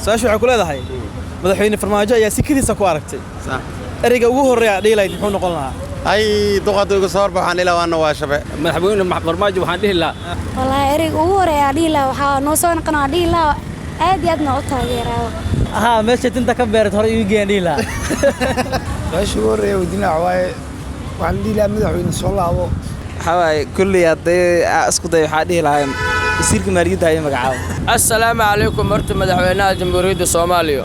su-aasha waxay ku leedahay madaxweyne farmaajo ayaa sikadiisa ku aragtay صح ereyga ugu horeeya dhiilayd muxuu noqon lahaa ay duqadooga soo baxaan ilaa waana waa shabe madaxweyne farmaajo waxaan dhihi lahaa wallahi ereyga ugu horeeya dhiila waxaa noo soo noqonaa dhiila aad iyo aad noo taageeraa aha meesha tinta ka beerad hore igu geen dhiila meesha ugu horeeya wadina waaye waxaan dhiila madaxweyne soo laabo حواي كل يدي اسكو داي حادي لاين وزيرك ماليدة هي مقعاو السلام عليكم مرت مدحوينها جمهورية الصومالية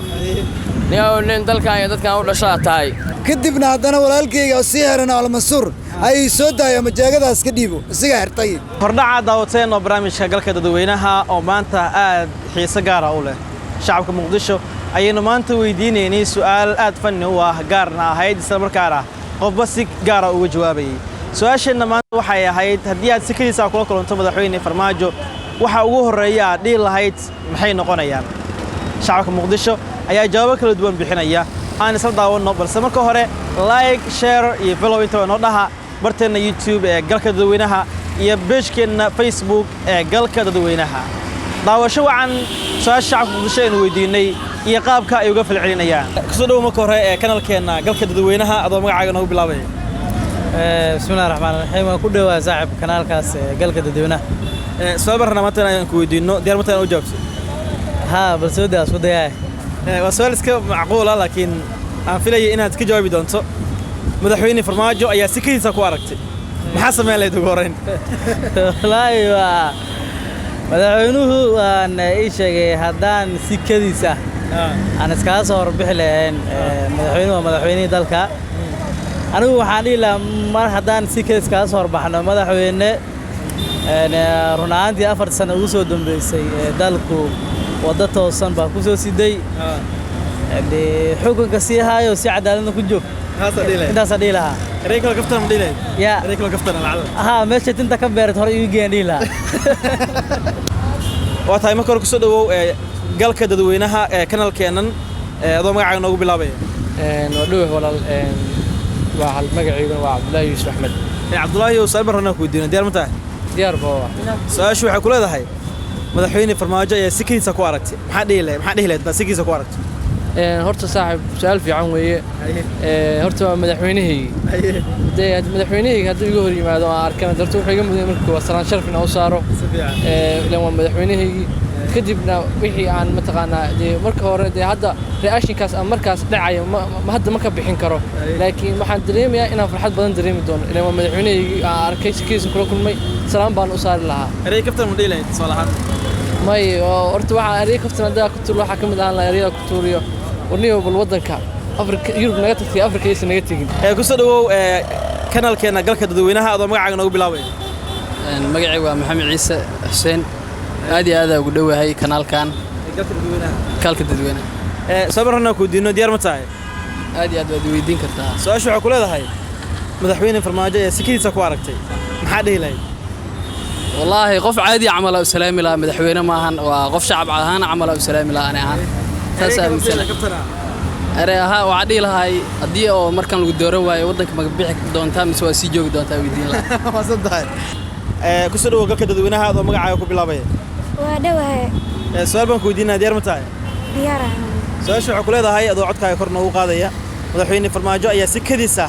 نيو نين دالكان يدادكان ولا شاطاي kadibna haddana walaalkayga oo sii xiran al Mansuur ay soo daayay majaagadaas ka dhiibo isaga xirtay hordhaca daawateen oo barnaamijka galka dadweynaha oo maanta aad xiiso gaar ah u leh shacabka Muqdisho ayaynu maanta weydiinaynay su'aal aad fanni u ah gaarna ahayd isla markaana qofba si gaar ah uga jawaabayay su'aashana maanta waxay ahayd haddii aad sikadiisa kula kulanto madaxweyne farmaajo waxa ugu horeeya dhiil lahayd maxay noqonayaan shacabka Muqdisho ayaa jawaabo kala duwan bixinaya aan isla daawano balse marka hore like share iyo follow inta noo dhaha barteena YouTube ee galka dadweynaha iyo page-keena Facebook ee galka dadweynaha daawasho wacan su'aasha shacabka Muqdisho aynu weydiinay iyo qaabka ay uga falcelinayaan kusoo dhaw marka hore ee kanalkeena galka dadweynaha adoo magacaaga noogu bilaabay بسم الله الرحمن الرحيم waan ku dhawaa saaxib kanaalkaas galka dadweynaha su'aal barna maanta aan ku weydiino diyaar maanta u jawaabto ha bal soo daa isku dayaa waa su'aal iska macquul ah laakiin aan filayo inaad ka jawaabi doonto madaxweyne farmaajo ayaa sikadiisa ku aragtay maxaa sameyn lahayd ugu horeyn wallaahi waa madaxweynuhu waan ii sheegay haddaan sikadiisa aan iskaga soo horbixi lahayn madaxweynuhu waa madaxweynihii dalka anigu waxaan dhihi lahaa mar haddaan sikadiis kaga soo horbaxno madaxweyne run ahaantii 4 sano ugu soo dambeysay dalku waddo toosan baa ku soo siday xukunka sii haayo si cadaaladna ku joog intaas dhihi lahaa ereyga kala kaftan dhiilay ya ereyga kala kaftan lacag aha meesha tinta ka beerad hore igu geen dhihi lahaa waa tahay marka hore kusoo dhawow galka dadweynaha ee kanalkeenan adoo magacaaga noogu bilaabay waa dhowe walaal waa hal magaciiga waa Cabdullaahi Yuusuf Axmed Cabdullaahi oo su'aal barna ku weydiino diyaar ma tahay diyaar baa su'aashu waxay ku leedahay madaxweyne farmaajo ayaa sikadiisa ku aragtay maxaa dhihi lahayd sikadiisa ku aragtay horta saaxiib su'aal fiican weeye horta waa madaxweynahayga hadduu iga hor yimaado aan arkana darto wuxuu iga mudan markii waa salaan sharaf inaan u saaro ilaan waa madaxweynahaygi kadibna wixii aan mataqaanaa dee marka hore dee hadda reactionkaas aan markaas dhacayo hadda ma ka bixin karo laakiin waxaan dareemayaa inaan farxad badan dareemi doono ilaan waa madaxweynahaygi aan arkay sikadiisa kula kulmay salaan baan u saari lahaa erey kaftan ma dhihi lahayd su'aalahan may horta waxaan erey kaftan hadda ku tuur waxaa ka mid ahaan lahaa ereyada ku tuuriyo ورنيه بالوطنك أفريقيا يوروب نجت في أفريقيا يس نجت تيجي. كوسا دو كانال كنا قال كده دوينها هذا مقعد نقول بلاوي. مقعد ومحمد عيسى حسين هذا ودوه هاي كانال كان. قال كده دوينها. قال كده دوينها. صبرنا كودينو ديار متاعي. هذا دويدين كرتها. سؤال شو عقول هذا هاي؟ مدحوين فرماجة سكيت سكواركتي. محد هلاي. والله قف عادي عمله وسلام لا مدحوينه معهن وقف شعب عهان عمله وسلام لا أنا عن. أريها وعدي لهاي أدي أو مركان الجدورة ويا ودك مقبيعك دونتها مسوا سيجوك دونتها ويدين لا ما صدق كسر وقال كده دوينها هذا مقعد يكون بلابيه ودوه سؤال بنكو دينا ديار متاعي ديارة سؤال شو عقول هذا هاي أدو عدك يكرنا وقاضية مدحوين فرماجة يا سكديسة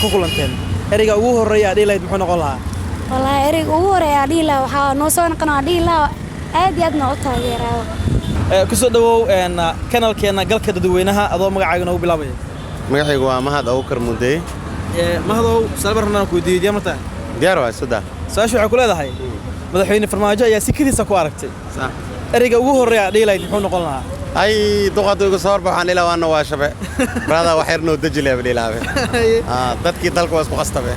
كقولنتين أريجا وهو الرياء دي لا يدمحون قولها والله ereyga ugu horeeya dhiila waxaa noo soo noqonaa dhiila aad iyo aad noo taageeraa kusoo dhawow kanalkeena galka dadweynaha adoo magacaaga noogu bilaabay magacaygu waa Mahad Abuukar Mudee mahadow su'aal barna ku weydiiyay diyaar ma tahay diyaar waa sida su'aashu waxay ku leedahay madaxweyne farmaajo ayaa sikadiisa ku aragtay sax ereyga ugu horeeya dhiilayd muxuu noqon lahaa ay duqadooga soo baxaan ilaa waana waa shabe brada waxyar noo dajilay bilaabe dadkii dalka waa isku qastabe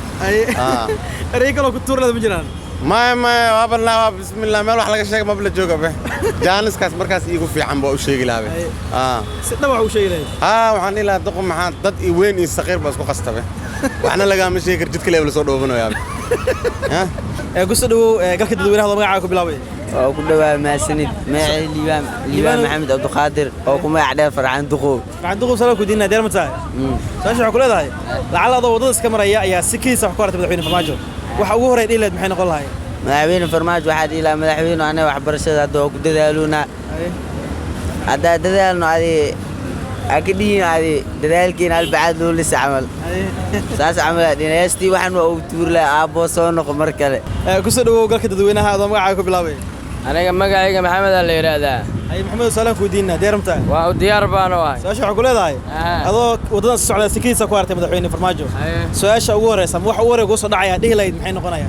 erey kale ku tuur leedahay ma jiraan ما وابنا بسم الله ما راح لقى شيء ما بلا جوجا به جانس كاس مركز يجو في عم بقول شيء لابه ستة وعو شيء ليه وحنا لا دقم محل ضد وين يستقر بس بقصته به وحنا لقى مش هيك رجت كله ولا صوت وبنو يا قصدوا قال كده دوينها هذا مقعد بلاوي أو كله ما سند ما ليبان محمد عبد القادر أو كم عدا فرعان دخول فرعان دخول سلام كودينا دير متاعي ساشو كل هذا لعل هذا وضد الكاميرا يا سكيس حكورة مدحوين فرماجو waxa ugu horeeyay ilaa maxay noqon lahayd madaxweyne farmaajo waxa ilaa madaxweyne ana wax barashada hadda ku dadaaluna هذا دلالنا عليه أكيد هذه دلالكين البعد لول لسه عمل ساس عمل ديناستي وحنا وتور لا أبو صون قمركله كسر قالك تدوينها هذا مقعد بلاوي أنا مقعد محمد اللي هذا أي محمد سلام كودينا ديرمتا وديار بان واي سؤال حقول هذا هذا ودنا السعودية سكيسة كوارتي مدحوين فرماجو سؤال أول رسم وح أول قصة دعية ده لا يدمحين نقنايا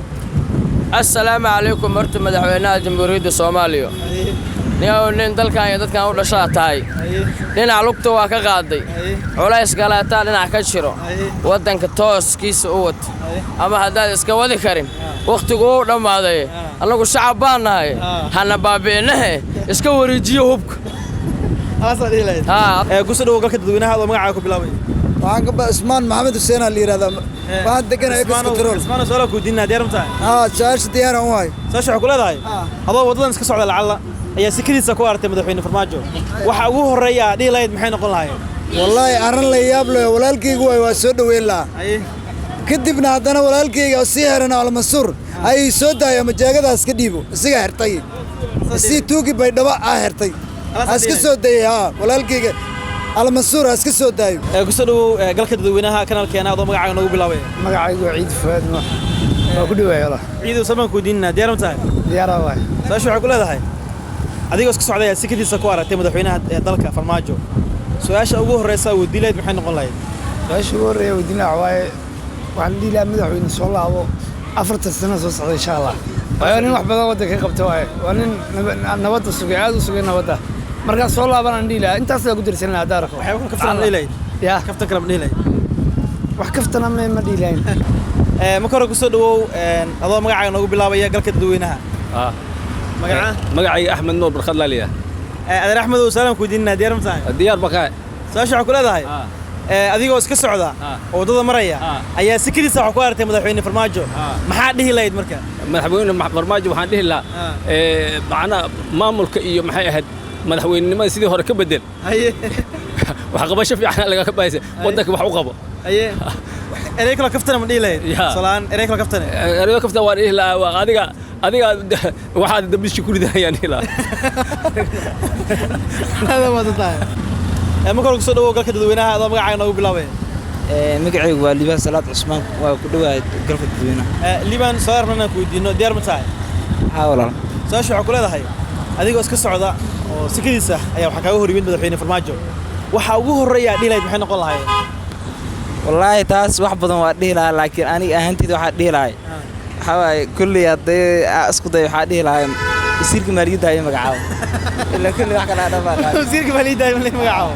السلام عليكم مرت مدحوينها جمهورية الصومالية nin dalkan iyo dadkan u dhashaa tahay dhinac lugta waa ka qaaday culays galaataa dhinac ka jiro wadanka tooskiisa u wad ama haddaad iska wadi karin waqtigu uu dhammaaday annagu shacab baan nahay hana baabi'inahe iska wareejiyo hubka kusoo dhawo galka dadweynaha oo magacaaga ku bilaabay waxaan ka Ismaan Maxamed Hussein la yiraahdaa waxaan deganay Control Ismaan soo ku diinaa deeramta charge diyaaran waay soo shaqo kuleedahay adoo wadadan iska socda lacala ayaa sikadiisa ku artay madaxweyne farmaajo waxa ugu horeeya dhiilayd maxay noqon lahaayeen wallahi arin la yaab leh walaalkaygu waa soo dhaweyn lahaa kadibna haddana walaalkayga si heran al Mansuur ay soo daaya majaagadaas ka dhiibo isaga xirtay si tuugi bay dhaba xirtay aska soo daayay walaalkayga al Mansuur aska soo daayo ku soo dhawo galka dadweynaha kanaalkeena adoo magacaaga nagu bilaabay magacaygu Ciid Faad waa ku dhaweeyay ciidu samaan ku diinaa deeramta waay soo shaqo kuleedahay adigoo iska socday sikadiisa ku aragtay madaxweynaha dalka farmaajo su'aasha ugu horeysa uu dileed maxay noqon lahayd su'aasha ugu horeysa uu dilaa waaye waxaan dilaa madaxweyne soo laabo 4 sano soo socday insha Allah waa nin wax badan wada ka qabto waaye waa nin nabadda sugay aad u sugay nabadda marka soo laabanaan dilaa intaas la ku dirsan lahaa daarka waxay ku kaftan dilay ya kaftan kala dilay wax kaftana ma dilayn ma kor ku soo dhawow adoo magacaaga nagu bilaabaya galka dadweynaha magacayga Axmed Nuur Barkad Laaliya adeer Axmed oo salaam ku diinaa deeramta diyaar baka soo shaqo ku leedahay adigoo iska socda oo wadada maraya ayaa sikadiisa wax ku artay madaxweyne farmaajo maxaa dhihi lahayd marka madaxweyne farmaajo waxaan dhihi lahaa macna maamulka iyo maxay ahayd madaxweynenimada sidii hore ka bedel wax qabasho fiican laga ka baayay wadanka wax u qabo ereyga kaftana ma dhihi lahayd salaan ereyga kaftana waa dhihi lahaa adiga waxaad dambishi ku ridayaan ilaa hada ma tahay ma kor ku soo dhawo galka dadweynaha adoo magacaaga nagu bilaabay magacaygu waa Liibaan Salaad Cusmaan waa ku dhawaad galka dadweynaha Liibaan soo arnana ku diino diyaar ma tahay walaal soo shaqo ku leedahay adigoo iska socda oo sikadiisa ayaa waxa kaaga horiyay madaxweyne farmaajo waxa ugu horeeya dhiilayd maxay noqon lahaayeen wallahi taas wax badan waa dhihi lahaa laakiin aniga ahaantayda waxa dhihi lahaa حواي كل يدي أسكت يحدي لهم يصير كمالي دايم مقعاو إلا كل واحد على هذا يصير كمالي دايم اللي مقعاو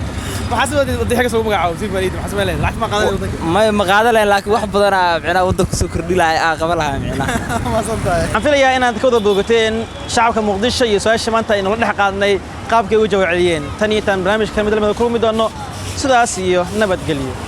ما حسب ودي حاجة سووا مقعاو يصير كمالي ما حسب لين لحد ما قادر ما مقعد لين لكن واحد بدنا معنا ودك سكر دي لا قبلها معنا ما صدق عم في يا أنا كذا بوقتين شعب كمقدشة يسوي شمانتا إنه نحن قادني قاب كي وجوا عليين ثانية برنامج كمدة لما يكونوا مدة إنه سداسيو نبت قليل